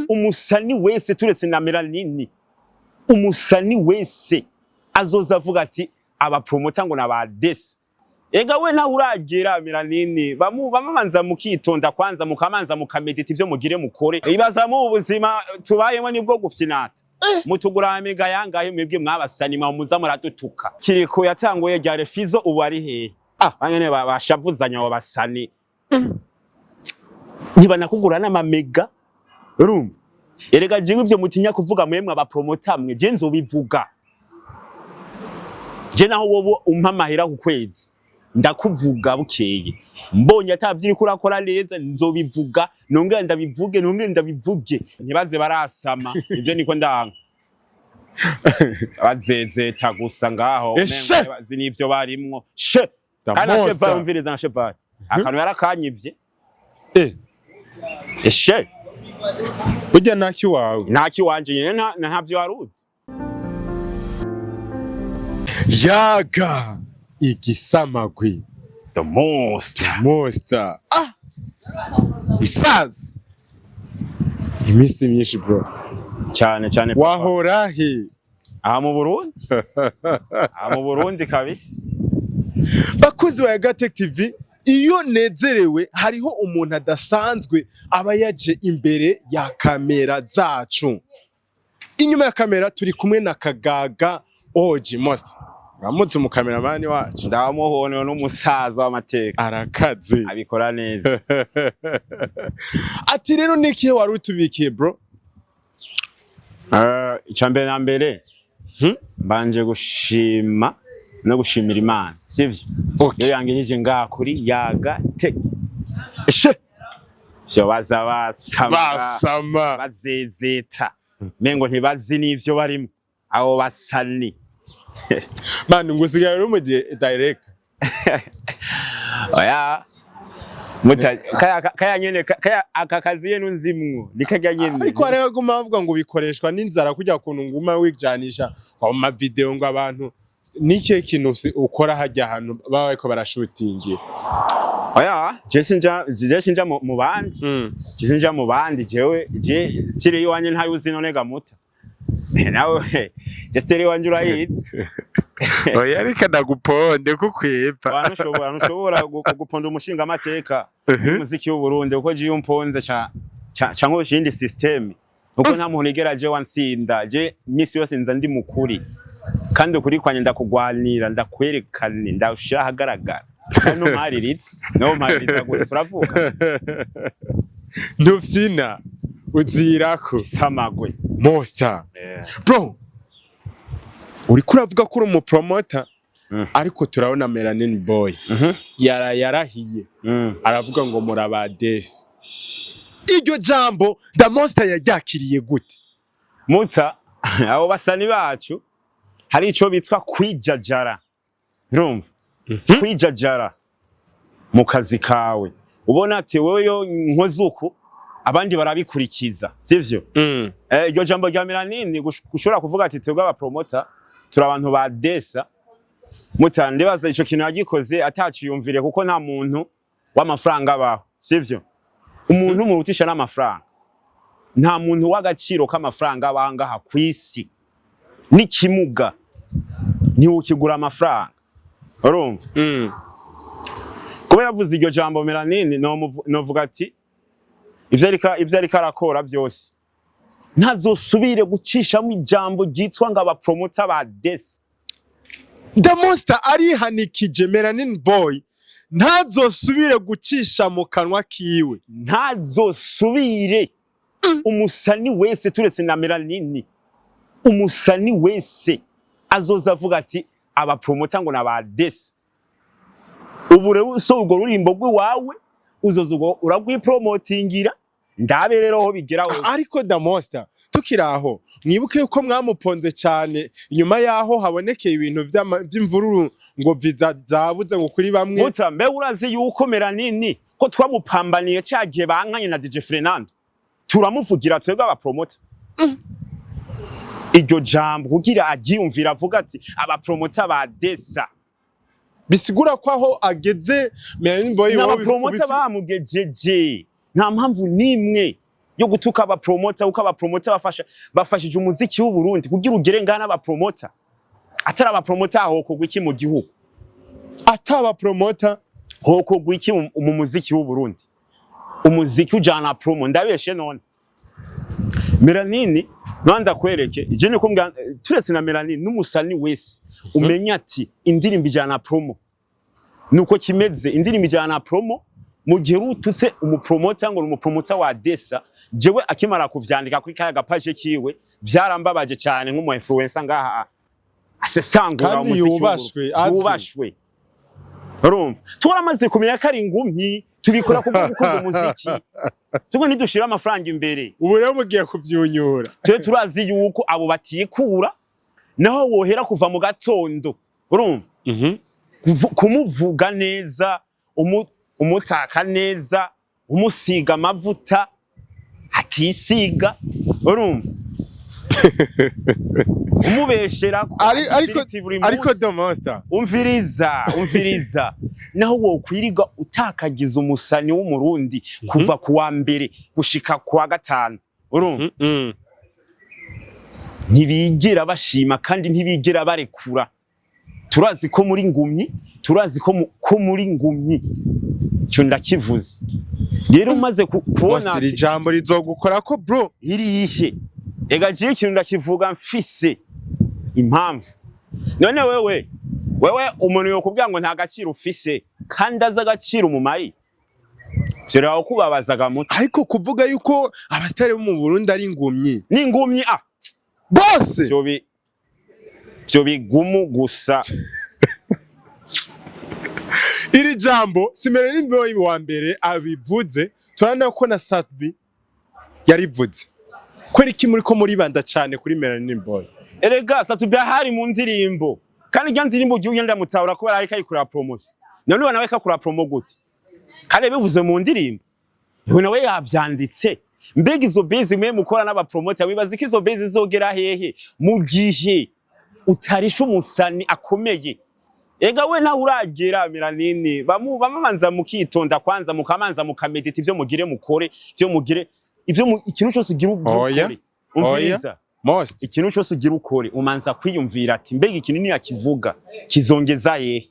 umusani wese turetse na melanini umusani wese azoza avuga ati aba promoter ngo naba desi ega we nta uragera melanini bamanza mukitonda kwanza mukamanza mukamedita ivyo mugire mukore ibaza mu ubuzima tubayemo nibwo gufyinata mutugura amiga yangahe mwebwe mwabasani muza muradutuka kiriko yatanguye rya refizo ubu ari hehe banyene bashavuzanya abo basani ntibanakugura n'amamega urumva erega jiwe ivyo mutinya kuvuga mwemwe aba promoter mwe je nzobivuga je naho wobo umpa mahera ku kwezi ndakuvuga bukeye mbonye atavyiri kurakora neza nzobivuga nongera ndabivuge ntibaze barasama ivyo niko ndanga bazezeta gusa ngaho mengo bazi nivyo barimwo she ana cheva umviriza na cheva akantu yarakanyivye she burya naki wawe naki wanje nyene ntavyo waruzi Yaga igisamagwe the monster isazi imisi myinshi bro cyane wahora he mu Burundi kabisa bakozi ba Yaga TV iyo nezerewe hariho umuntu adasanzwe aba yaje imbere ya kamera zacu inyuma ya kamera turi kumwe na Kagaga Oji Monster ramutse mu kameramani wacu ndamuhone n'umusaza w'amateka arakaze abikora neza ati rero nikihe wari utubikiye bro icambere na mbere mbanje gushima no gushimira Imana sivyo yo yangejeje ngaha kuri Yaga cyo basama bazezeta mengo ntibazi nivyo barimo abo basani manu ngusigaye uri mu director oya kaya nyene akakazi yenu nzimwo nikajya nyene ariko arego guma bavuga ngo bikoreshwa n'inzara kujya kuntu nguma wijanisha mu video ngo abantu nike kintu ukora hajya hano baba bariko barashootingira oya je sinja mu bandi jewe style yiwanye ntayuzi none gamuta nawe je style wanje urayizi oya reka ndaguponde kukwipa banushobora guponda umushinga amateka umuziki w'u Burundi uko je umponze ca ngo shindi system uko nta muntu igera je wantsinda je misi yose nza ndi mukuri kandi ukuri kwanye ndakugwanira ndakwerekane ndashira hagaragara no mariritse gute turavuga ndufyina uzirako samagwe monster bro uri kuravuga ko uri umu promoter ariko turabona Melanin boy yarahiye aravuga ngo murabadesi iryo jambo the monster yaryakiriye gute muta abo basani bacu hari ico bitwa kwijajara urumva kwijajara mu kazi kawe ubona ati wewe yo nkozuko abandi barabikurikiza sivyo iryo jambo rya Melanin gushobora kuvuga ati twebwe aba promoter turi abantu ba desa mutande baza ico kintu yagikoze ataciyumvire kuko nta muntu w'amafaranga abaho sivyo umuntu murutisha n'amafaranga nta muntu w'agaciro k'amafaranga abangaha kwisi n'ikimuga ni ukigura amafaranga urumva kuba yavuze iryo jambo Melanin novuga ati ivyo ariko arakora byose ntazosubire gucishamo ijambo ryitwa ngo aba promoter ba desi the monster arihanikije Melanin boy ntazosubire gucisha mu kanwa kiwe ntazosubire umusani wese turetse na Melanin umusani wese azoza avuga ati aba promoter ngo naba desi ubure so urwo rurimbo rwawe uzoza uragwipromotingira ndabe rero ho bigeraho ariko the monster tukiraho mwibuke yuko mwamuponze cyane nyuma yaho habonekeye ibintu by'imvururu ngo viza zabuze ngo kuri bamwe muta mbe urazi yuko Melanin ko twamupambaniye cyagiye bankanye na DJ Fernando turamuvugira twebwe aba promoter iryo jambo kugira agiyumvira avuga ati aba promoter ba desa bisigura ko aho ageze Melanin boy aba promoter bamugejeje nta mpamvu nimwe yo gutuka aba promoter uko aba promoter bafashije umuziki w'u Burundi kugira ugere ngana aba promoter atari aba promoter hokogwa iki mu gihugu ataba promoter hokogwa iki mu muziki w'u Burundi umuziki ujana promo ndabeshe none Melanini nanda kwereke je niko mbwa turetse na Melanini n'umusani wese umenya ati indirimbo ijana promo nuko kimeze indirimbo ijana promo mu gihe ututse umupromoter ngo umupromoter wa Desa jewe akimara kuvyandika kuri kaya gapaje kiwe byarambabaje cyane nk'umu influencer ngaha asesangura umuziki yubashwe urumva turamaze kumenya ko ari ingumyi tubikora kubwo gukunda umuziki tugo nidushira amafaranga imbere ubu rero mugiye kuvyunyura turazi yuko abo batikura naho wohera kuva mu gatondo urumva kumuvuga neza umutaka neza umusiga amavuta atisiga urumva umubeshera ariko the monster umviriza naho wokwiriga utakagiza umusani w'umurundi kuva kuwa mbere gushika kuwa gatanu urumva ntibigera bashima kandi ntibigera barekura turazi ko muri ngumyi turazi ko muri ngumyi cyo ndakivuze rero umaze kubona ati ijambo rizogukora ko bro irihe ega je ikintu ndakivuga mfise impamvu none wewe umuntu yokubwira ngo nta gaciro ufise kandi aza agaciro mu mayi cyera kubabazaga muto ariko kuvuga yuko abastari bo mu Burundi ari ingumyi ni ingumyi bose byo bigumu gusa iri jambo simere n'imboyi wa mbere abivuze turana ko na Satbi yarivuze kweri ki muri ko muri banda cyane kuri Melanin Boy erega Satbi hari mu ndirimbo kandi rya ndirimbo giye ndamutahura ko bari kayikura promotion none wana we kakura promo gute kare bivuze mu ndirimbo yewe nawe yavyanditse mbega izo base mwe mukora n'aba promoter wibaza ko izo base zogera hehe mu gihe utarisha umusani akomeye ega we nta uragera Melanini bamanza mukitonda kwanza mukamanza mukamedita ivyo mugire mukore ivyo mugire ivyo ikintu cyose ugira ukore umviriza most ikintu cyose ugira ukore umanza kwiyumvira ati mbega ikintu ni yakivuga kizongeza yehe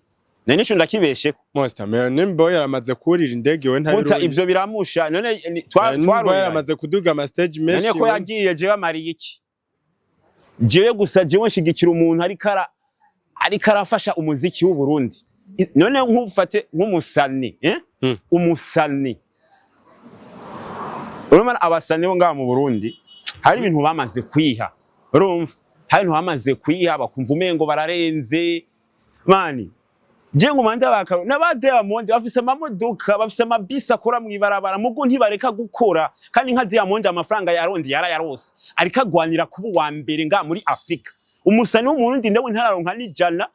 none cyo ndakibeshe most Melanin Boy yaramaze kurira indege we ntari ivyo biramusha none yaramaze kuduga ama stage mesh none ko yagiye je bamariye iki jewe gusa jewe nshigikira umuntu ariko arafasha umuziki w'u Burundi none nkufate nk'umusani umusani urumva abasani bo ngaha mu Burundi hari ibintu bamaze kwiha urumva hari ibintu bamaze kwiha bakumva umengo bararenze mani je ngumanda bakaro nabade amonde bafise amamodoka bafise amabisi akora mu ibarabara mugo ntibareka gukora kandi nka Diamond amafaranga yarondi yarose ariko agwanira kuba wa mbere nga muri Afrika umusani w'umurundi ndawe ntararonka n'ijana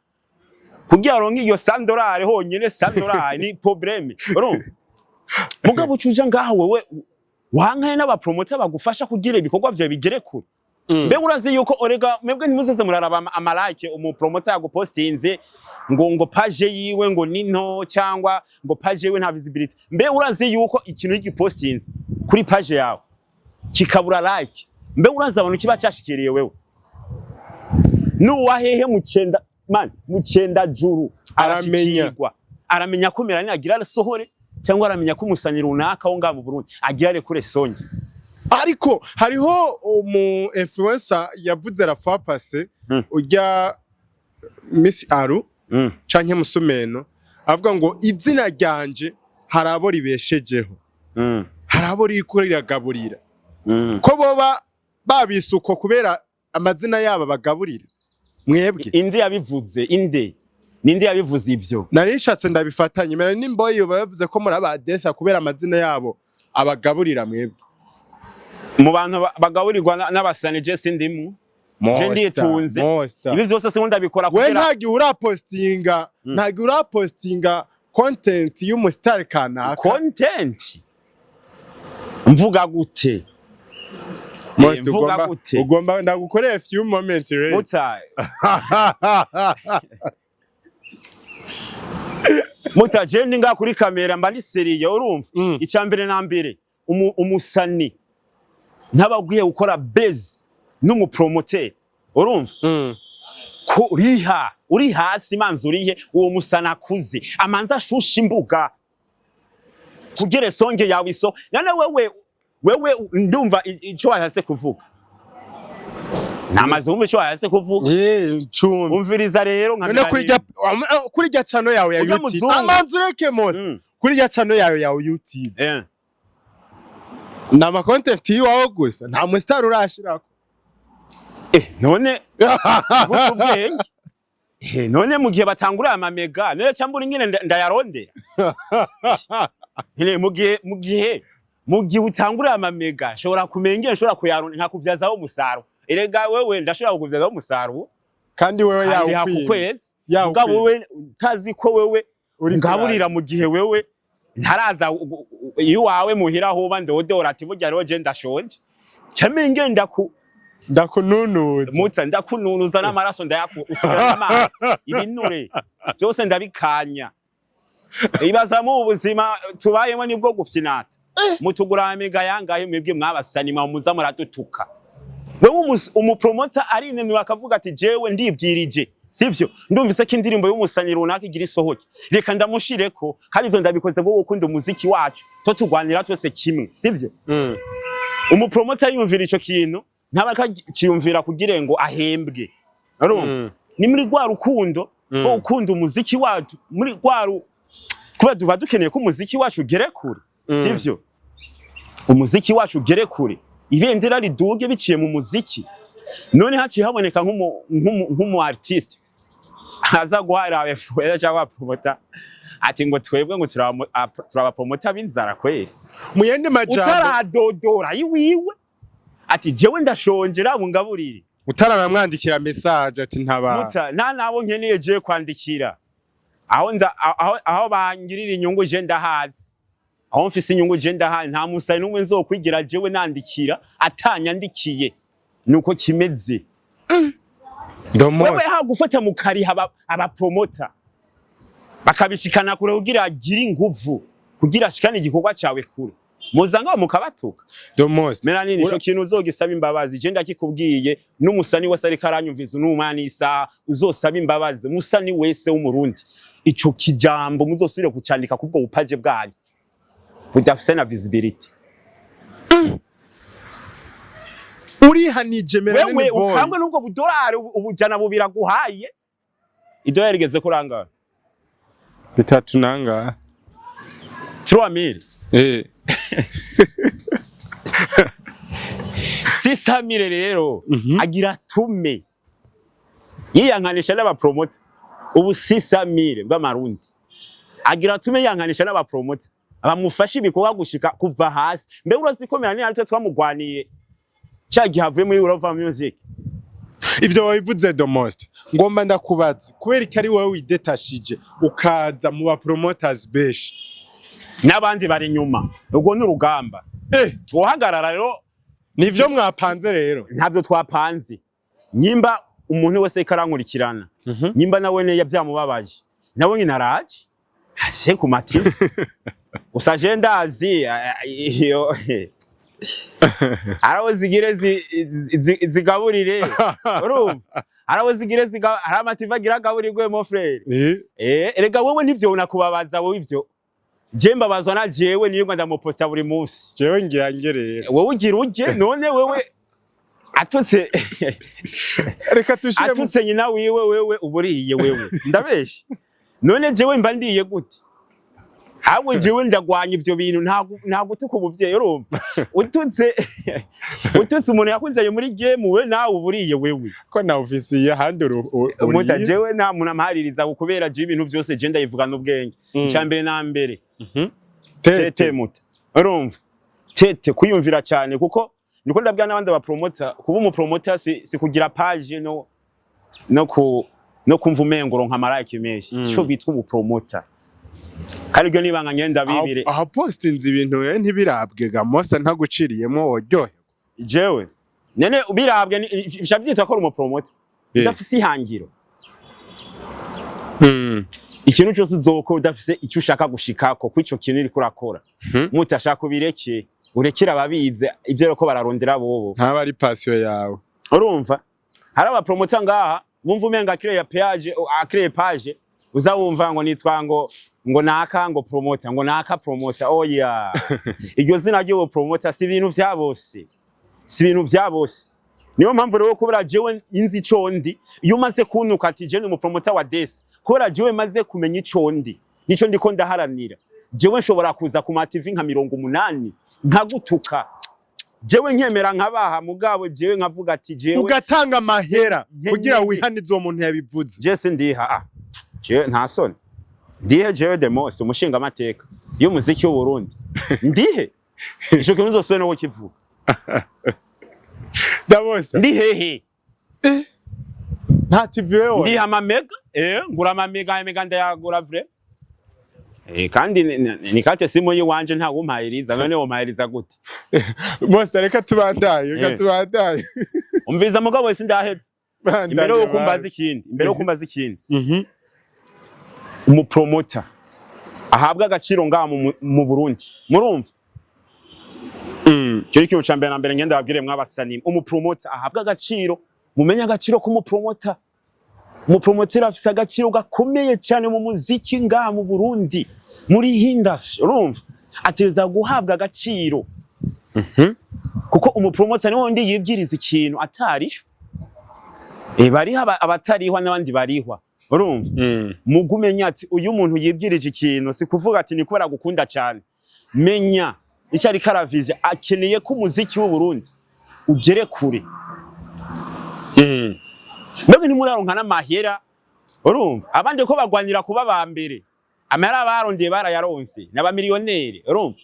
kugira aronke iyo $100 honyene $100 ni problème urumva mugabo ucuja ngaha wewe wankaye n'aba promoter bagufasha kugira ibikorwa vya bigere kure mbe urazi yuko orega mwebwe ntimuzeze muraraba amalike umu promoter yagupostinze ngo page yiwe ngo nino cyangwa ngo page yiwe nta visibility mbe urazi yuko ikintu y'igipostinze kuri page yawe kikabura like mbe urazi abantu kiba cyashikiriye wewe nuwahehe mucenda juru aramenya ko Melanini agira sohore cyangwa aramenya ko umusanyi runaka wo ngaha mu Burundi agira kure sonye ariko hariho umu influencer yavuze la fois passée urya Miss Aru canke Musumeno avuga ngo izina ryanje harabo ribeshejeho harabo rikurira gaburira ko boba babisuko kubera amazina yabo bagaburira mwebwe indi yabivuze ninde yabivuze ivyo narishatse ndabifatanye Melanin Boy bavuze ko muri abadesa kubera amazina yabo abagaburira mwebwe mu bantu bagaburirwa n'abasani je sindimu je nditunze ibi byose sinkunda bikora kugira we ntagi urapostinga content y'umustar kanaka content mvuga gute ugomba ndagukorera few moments right muta je ndi nga kuri kamera mba ni seriye urumva icambere na mbere umusani ntababwiye gukora base n'umupromoter urumva ko uri hasi manzi urihe uwo musana akuze amanza ashusha imbuga kugere songe yawe iso none wewe ndumva ico wahase kuvuga namaze umwe ico wahase kuvuga cumi umviriza rero none kuri rya chano yawe ya YouTube amanzi ureke mose kuri rya chano yawe ya YouTube nama content yiwawe gusa nta mu star urashirako none gutubwenge none mu gihe batangura amamega none cyambura ingene ndayarondera mu gihe utangura amamega shobora kumenya shobora kuyaronda nka kuvyazaho umusaro erega wewe ndashobora kuvyazaho umusaro kandi wewe yawe ugabo wewe utazi ko wewe ngaburira mu gihe wewe ntaraza iyo wawe muhira hoba ndodora ati burya rero je ndashonje cyamenge ndakununuza mutsa ndakununuza n'amaraso usubira amazi ibinure byose ndabikanya ibaza mu buzima tubayemo nibwo gufyinata mutugura amega yangaye mwebwe mwabasanima muza muradutuka wewe umupromoter ari nene bakavuga ati jewe ndibwirije sivyo ndumvise ko indirimbo y'umusanyi runaka igira isohoke reka ndamushireko kandi ivyo ndabikoze bwo gukunda umuziki wacu to tugwanira twese kimwe sivyo umupromoter yumvira ico kintu ntabaka ciyumvira kugira ngo ahembwe ni muri gwa rukundo rwo gukunda umuziki wacu muri gwaru kuba duba dukeneye ko umuziki wacu ugere kure sivyo umuziki wacu ugere kure ibendera riduge biciye mu muziki none haciye haboneka nk'umu artiste aza guhara abefuera cyangwa promota ati ngo twebwe ngo turaba promota binzara kweri muyende majambo utaradodora iwiwe ati jewe ndashonjera bungaburire utaramwandikira message ati ntaba nabo nkeneye je kwandikira aho bangirira inyungu je ndahazi aho mfise inyungu je ndahazi nta musayi numwe nzokwigira jewe nandikira atanyandikiye nuko kimeze wewe hagufata mu kari aba promoter bakabishikana kure kugira agira inguvu kugira ashikane igikorwa cyawe kure muzanga mukabatuka mera nini cyo kintu uzogisaba imbabazi je ndakikubwiye n'umusani wese ari karanyumviza n'umwani isa uzosaba imbabazi musani wese w'umurundi ico kijambo muzosubire kucandika kubwo bupaje bwanyu budafise na visibility urihanije mera nini boy wewe ukambwe nubwo budolari ubujana bubira guhaye idolari rigeze kurangara bitatu nanga 3000 600 rero agira tume yiyankanisha n'aba promoter ubu 600 bw'amarundi agira tume yankanisha n'aba promoter abamufasha ibikorwa gushika kuva hasi mbe urazikomera ni ariko twamugwaniye cyagihavuye muri Urova Music ivyo wabivuze the most ngomba ndakubaza kubera ikari wowe widetashije ukaza mu ba promoters beshi n'abandi bari nyuma ubwo n'urugamba twohagarara rero nivyo mwapanze rero ntabyo twapanze nyimba umuntu wese karankurikirana nyimba nawe ne yavyamubabaje nawe nyina araje ashe ku mati usaje ndazi iyo arawo zigire zigaburire urumva arawo zigire aramativa gira gaburirwe mo frere erega wewe nivyo unakubabaza wowe ivyo je mbabazwa na jewe niyo ndamuposta buri munsi jewe ngira ngerere wowe ugira uje none wewe atutse reka tushire atutse nyina wewe uburiye wewe ndabeshi none jewe mba ndiye gute ahubwo jewe ndagwanya ivyo bintu nta gutuka ubuvyeyi urumva ututse umuntu yakunzeye muri game we nawe uburiye wewe ko na ofisi handi umuta jewe nta muntu amhaririza kubera je ibintu vyose je ndayivugana ubwenge cyambere na mbere tete muta urumva tete kuyumvira cyane kuko niko ndabwira n'abandi ba promoter kuba umu promoter si kugira page no kumva umengoro nka marike meshi cyo bitwa umu promoter kandi ryo nibanga ngenda bibire aha postinze ibintu ntibirabwe gamosa ntaguciriyemo woryohe jewe nene ubirabwe bishabyitwa ko umu promoter udafise ihangiro ikintu cyose uzoko udafise icyo ushaka gushikako kwico kintu iri kurakora mutashaka kubireke urekera ababize ivyo reko bararondera bobo ntaba ari passion yawe urumva hari aba promoter ngaha wumva umenga créer page créer page uzawumva ngo nitwa ngo naka ngo promoter ngo naka promoter oya iryo zina ryo promoter si ibintu vyabose si ibintu vyabose niyo mpamvu rero kubera jewe inzi condi iyo maze kunuka ati je ni umupromoter wa Desi kubera jewe maze kumenya icondi nico ndiko ndaharanira jewe nshobora kuza ku ma TV nka 180 nkagutuka jewe nkemera nkabaha mugabo jewe nkavuga ati jewe ugatanga mahera kugira wihanize uwo muntu yabivuze Jesse ndiha je nta soni ndihe jewe the most umushinga amateka iyo muziki w'u Burundi ndihe ico kintu zose no kivuga Dabosta ndihehe nta TV wewe ndiha amamega ngura amamega ndayagura vrai kandi ni kate simo yiwanje nta gumpayiriza none wo mpayiriza gute Bosta reka tubandaye umviza mugabo wese ndahetse imbere yo kumbaza ikindi umupromoter ahabwa agaciro ngaha mu Burundi murumva cyo ikintu ca mbere na mbere ngenda babwire mwabasani umupromoter ahabwa agaciro mumenya agaciro ko umupromoter afise agaciro gakomeye cyane mu muziki ngaha mu Burundi muri industry urumva ateza guhabwa agaciro kuko umupromoter ni wundi yibwiriza ikintu atarisho bariha abatarihwa n'abandi barihwa urumva mugumenya ati uyu muntu yibwirije ikintu si kuvuga ati ni kubera gukunda cyane menya icyo ari karavize akeneye ko umuziki w'u Burundi ugere kure mbega ni muraronka n'amahera urumva abandi ko bagwanira kuba ba mbere amahera barondeye barayaronse n'abamiliyoneri urumva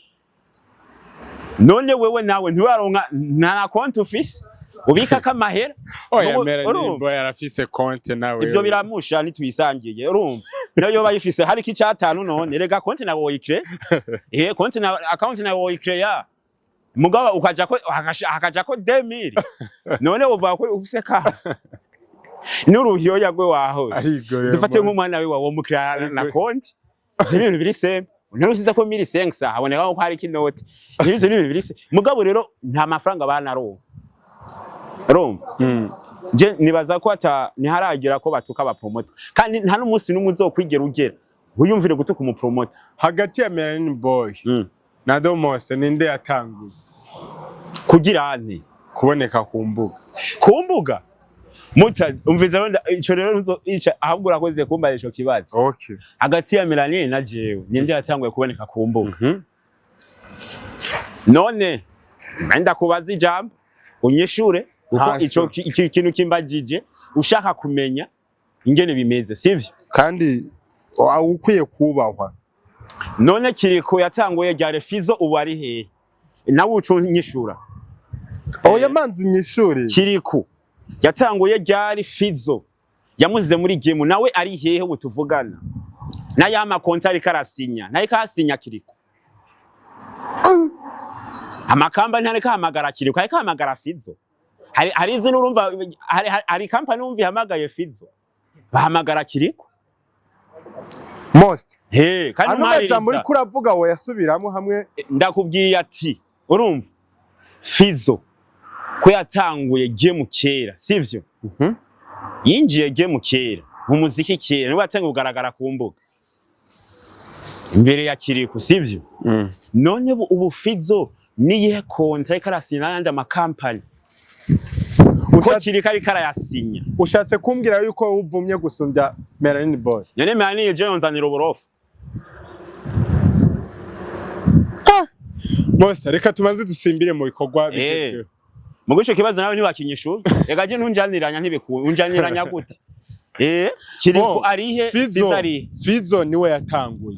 none wewe nawe ntiwaronka nta konti ufise ubika kamahera oya mera nimbo yarafise konti nawe ivyo biramusha nitwisangiye urumva nayo bayifise hari ki cyatanu none rega konti nawe woyikre konti na account nawe woyikre ya mugaba ukaja ko 2000 none uva ko ufise ka nuruhiyo yagwe waho dufate nk'umwana we wawo mukira na konti ibintu biri sembe nturusiza ko 1500 haboneka ko hari kinoti ibintu biri mugabo rero nta mafaranga banaronka Roma je nibaza ko ntiharagira ko batuka aba promoter kandi nta n'umunsi n'umwe uzokwigera ugera uyumvire gutuka umu promoter hagati ya Melanin Boy na Domost ninde yatanguye kugira ane kuboneka ku mbuga muta umviza wenda ico rero ahubwo urakoze kumbaye ico kibazo okay hagati ya Melanin na jewe ninde yatanguye kuboneka ku mbuga none nda kubaza ijambo unyeshure uko ico kintu kimbagije ushaka kumenya ingene bimeze sivyo kandi ukwiye kubahwa none kiriko yatanguye ryare Fizo ubu ari he nawe ucunyishura oya manzi nyishuri kiriko yatanguye ryari Fizo yamuzize muri game nawe ari hehe butuvugana na yama kontari karasinya naye kasinya kiriko amakamba ntare kahamagara kiriko ari kahamagara Fizo hari izi nurumva hari company umvi hamagaye Fizo bahamagara kiriko Most kandi umwariza muri kuravuga wo yasubiramo hamwe ndakubwiye ati urumva Fizo ko yatanguye game kera sivyo yinjiye game kera mu muziki kera niba yatanguye kugaragara ku mbuga imbere ya kiriko sivyo none ubu Fizo niye kontra karasina n'andi amakampani uko kiriko ari karayasinya ushatse kumbwira yuko uvumye gusumbya Melanin Boy none Melanin je yonzanira uburofu Most reka tumanze dusimbire mu bikorwa bigezweho mugo ico kibazo nawe ntibakinyishura rega je ntunjaniranya ntibikuru unjaniranya gute kiriko arihe Fizo niwe yatanguye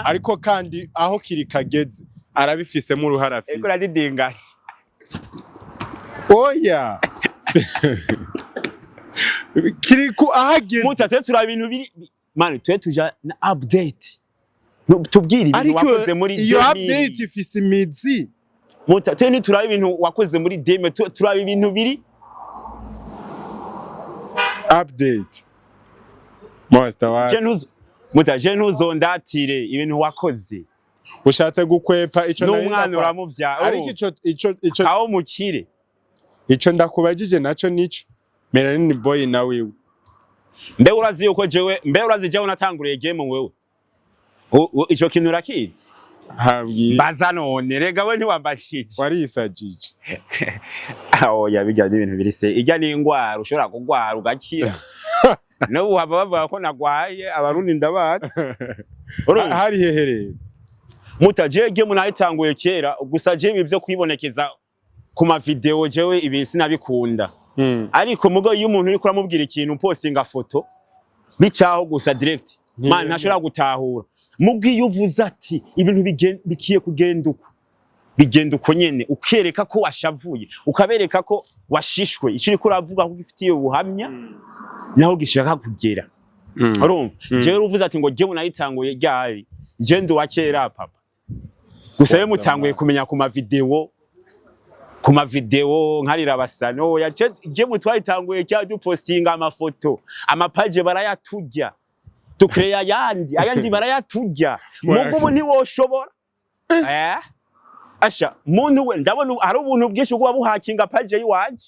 ariko kandi aho kirikageze arabifisemo uruhara Fizo eko radidinga oya kiriko ahageze mutatse turaba ibintu biri mani twe tuja na update tubwira ibintu wakoze muri iyo update ifise imizi mutatse ni turaba ibintu wakoze muri deme turaba ibintu biri update Master wa je ntuzondatire ibintu wakoze ushatse gukwepa ico n'umwana uramuvya ariko ico aho mukire ico ndakubajije naco nico Melanin boy na wewe mbe urazi yuko jewe natanguriye game wewe ico kintu urakizi habwi baza none rega we ntiwambashije warisajije aho yabijya n'ibintu birise ijya n'ingwara ushobora kugwara ugakira no uhava bavuga ko nagwaye abarundi ndabatse hari hehereye mutaje game nayitanguye kera gusa je ibyo kwibonekeza ku ma video jewe ibi sinabikunda ariko mugo iyo umuntu uri kuramubwira ikintu postinga foto bicaho gusa direct man ntashobora gutahura mugo iyo uvuze ati ibintu bikiye bigenda uko nyene ukereka ko washavuye ukabereka ko washishwe ico uri kuravuga ko gifitiye ubuhamya naho gishaka kugera urumva jewe uvuze ati ngo je nayitanguye ryari je ndo wakera papa gusa yo mutanguye kumenya ku ma video nkarira basano je mutwayitanguye cya dupostinga amafoto amapage barayatujya tukreya ayandi barayatujya mugo ubu ntiwoshobora asha muntu we ndabona hari ubuntu bwinshi bwo buhakinga page yiwanje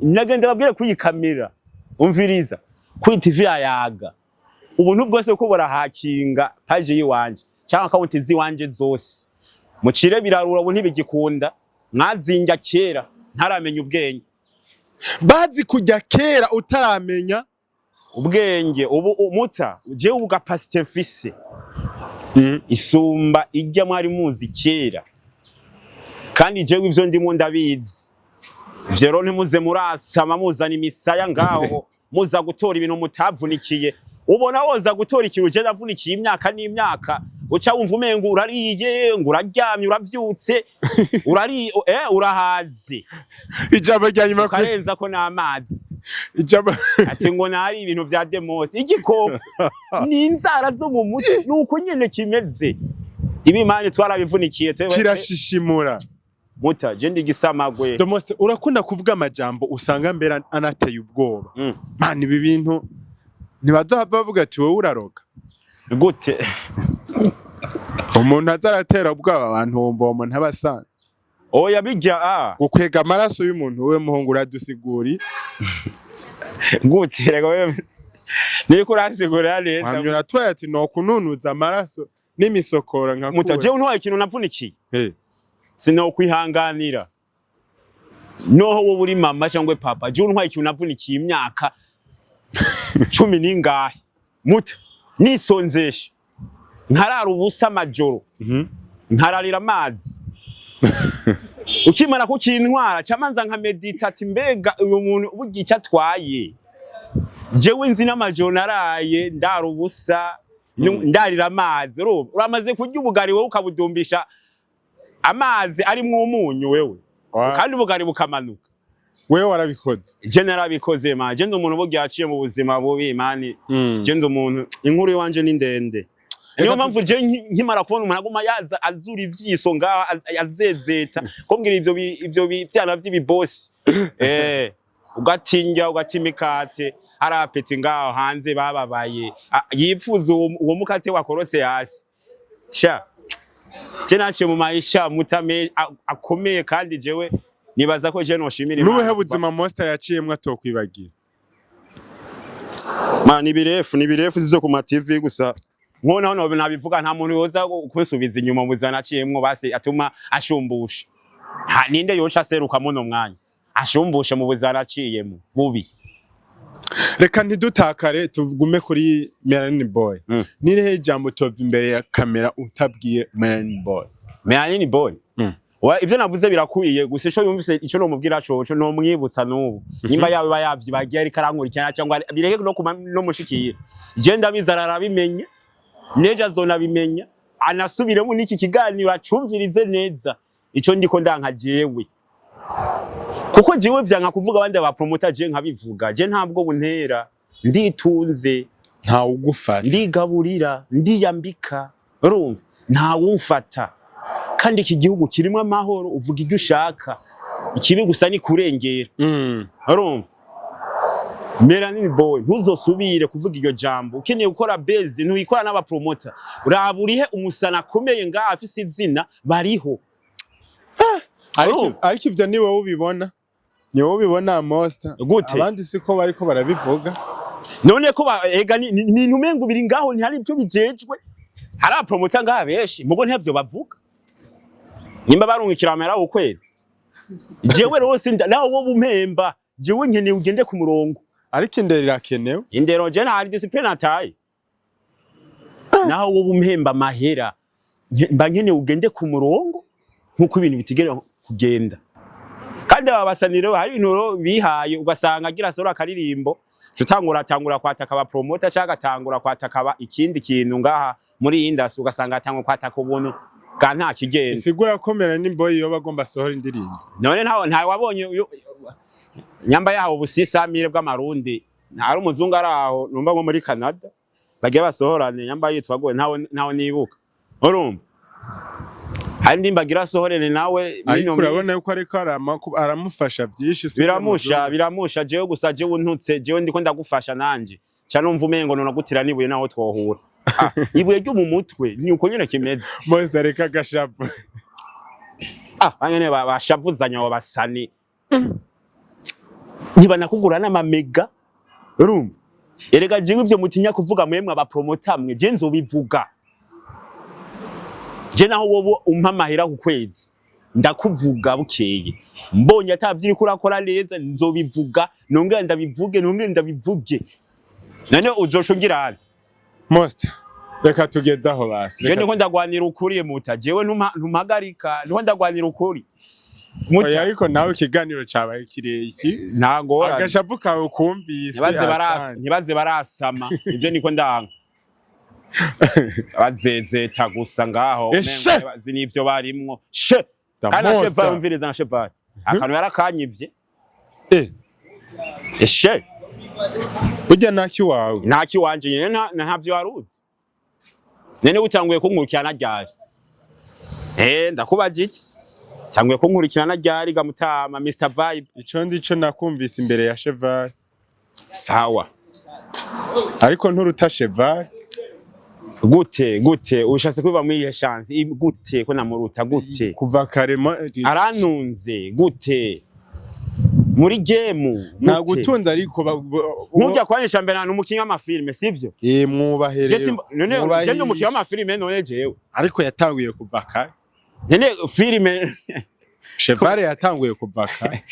nagende babwire kuyikamera umviriza kuri TV Yaga ubuntu bwose ko burahakinga page yiwanje cyangwa account ziwanje zose mucire birarura ubu ntibigikunda mwazinjya kera ntaramenya ubwenge bazi kujya kera utaramenya ubwenge ubu umuta je ubu capacity mfise isumba ijya mwari muzi kera kandi jewe ivyo ndimo ndabizi jero ntimuze murasama muzana imisaya ngaho muza gutora ibintu mutavunikiye ubona woza gutora ikintu je ndavunikiye imyaka n'imyaka uca wumva umengo urariye ngo uraryamye uravyutse urahaze ijambo rya nyuma karenza ko n'amazi ati ngo nari ibintu vya demos igikoko ni inzara zo mu mutwe nuko nyene kimeze ibimane twarabivunikiye kirashishimura muta je ndi gisamagwe Domoste urakunda kuvuga amajambo usanga mbere anateye ubwoba man ibi bintu ntibaza bavuga ati wowe uraroga gute umuntu azaratera ubwoba abantu wumva umuntu abasanzwe oya bijya gukwega amaraso y'umuntu we muhungu uradusiguri gute rega wewe niko urasigura neza wamyura twaye ati no kununuza amaraso n'imisokora nka muta je untwaye ikintu navunikiye sino kwihanganira noho wo buri mama cyangwa papa je untwaye ikintu navunikiye imyaka 10 ningahe muta nisonzesha nkarara ubusa amajoro nkararira amazi ukimara kukintwara camanza nka meditate mbega uyu muntu ubugica atwaye jewe nzi n'amajoro naraye ndara ubusa ndarira amazi uramaze kurya ubugari wowe ukabudumbisha amazi ari mu umunyu wewe kandi ubugari bukamanuka wewe warabikoze je narabikoze ma je ndo umuntu bugiye mu buzima bubi mani je ndo umuntu inkuru yanje ni ndende niyo mpamvu je nkimara kubona umuntu aguma yaza azura ivyiso ngaho azezeta kombwira ivyo byana by'ibibosi ugatinja ugatimikate arapeti ngaho hanze bababaye yipfuza uwo mukate wakorose hasi sha je naciye mu maisha mutame akomeye kandi jewe nibaza ko je noshimira nubuhe buzima Monster yaciyemwe atokwibagira man nibirefu zivyo ku ma TV gusa nkona hano nabivuga nta muntu yoza kunsubiza inyuma mu zana aciyemwe base atuma ashumbusha ninde yoca seruka muno mwanya ashumbusha mu buzana aciyemo bubi reka ntidutakare tugume kuri Melanin boy nirehe jambo tova imbere ya kamera utabwiye Melanin boy ivyo navuze birakwiye gusa ico yumvise ico no mubwira coco no mwibutsa nubu nyimba yawe bayavyibagiye ari karankurikirana cyangwa bireke no mushikiye je ndabizarara bimenya neja zona bimenya anasubiremo niki kiganiro acumvirize neza ico ndiko ndanka jewe kuko jewe vyanka kuvuga abandi ba promoter je nkabivuga je ntabwo buntera nditunze nta ugufata ndigaburira ndiyambika urumva nta wumfata kandi iki gihugu kirimo amahoro uvuga ibyo ushaka ikibi gusa ni kurengera urumva Melanini boy ntuzosubire kuvuga iryo jambo ukeneye gukora base ntuyikora n'aba promoter uraba urihe umusana akomeye ngaha afise izina bariho ariko ivyo ni wowe ubibona ni wowe ubibona Monster abandi siko bariko barabivuga none ko ega ni ntumengo biri ngaho ntihari ivyo bijejwe hari aba promoter ngaha benshi mugo ntavyo bavuga nimba barungikira amera ukwezi jewe rose naho wo bumpemba jewe nkeneye ugende ku murongo ariko indero irakenewe indero je nta discipline ataye naho wo bumpemba mahera mba nkeneye ugende ku murongo nkuko ibintu bitigera kugenda kandi ababasaniro hari ibintu bihaye ugasanga agira soro akaririmbo tutangura kwataka aba promoter cyangwa atangura kwataka ikindi kintu ngaha muri industry ugasanga atangura kwataka ubuntu ga nta kigenda isigura komera n'imboyi yo bagomba sohora indirimbo none nta wabonye nyamba yaho busisamire bw'amarundi ntari umuzungu araho numva ngo muri Canada bagiye basohorane nyamba yitwa go ntawo nibuka urumva hari ndimbagira sohorene nawe ariko urabona yuko ariko aramufasha byinshi biramusha jewe gusa jewe untutse jewe ndiko ndagufasha nanje cyane umva umengo nona gutira nibuye naho twohura ibuye ryo mu mutwe ni uko nyene kimeze Monster reka gashapu banyene bashavuzanya abo basani ntibanakugura n'amamega urumva erega jewe ivyo mutinya kuvuga mwemwe aba promoter mwe je nzobivuga je naho wobo umpamahera ku kwezi ndakuvuga bukeye mbonye atavyiri kurakora neza nzobivuga nongera ndabivuge none uzoshungira Monster reka tugezaho basi je niko ndagwanira ukuri muta jewe ntumpagarika niko ndagwanira ukuri muta ariko nawe ikiganiro cyabaye kireki ntagora agashapu kawe kumvise ntibaze barasama je niko ndanga bazezeta gusa ngaho bazi nivyo barimwo she kana cheva umviriza na cheva akantu yarakanyivye she ujya naki wawe naki wanje nyene ntavyo waruzi nene utanguye kunkurikirana ryari ndakubajije tanguye kunkurikirana ryari gamutama Mr Vibe ico ndico nakumvise imbere ya Cheval sawa ariko nturuta Cheval gute ushase kwiba muri iyo chance gute ko namuruta gute kuva karema aranunze gute muri game nagutunze ariko ntujya kwanyesha mbere n'umukinga amafilme sivyo mwubahereye none je n'umukinga amafilme none jewe ariko yatanguye kuva kare nene filme Cheval yatanguye kuva kare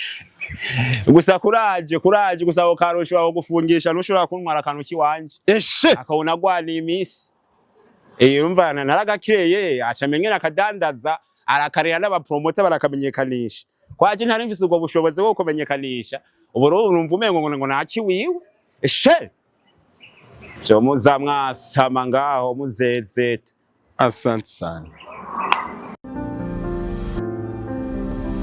gusa kuraje gusa ukarosho aho gufungisha nushobora kuntwara akantu kiwanje akabona gwani imisi urumva naragakireye acamenyera akadandaza arakarira n'aba promoter barakamenyekanisha kwaje ntari mfise ubwo bushobozi bwo kumenyekanisha ubu rero urumva umengo ngo naki wiwe cyo muzamwasama ngaho muzezeta asante sana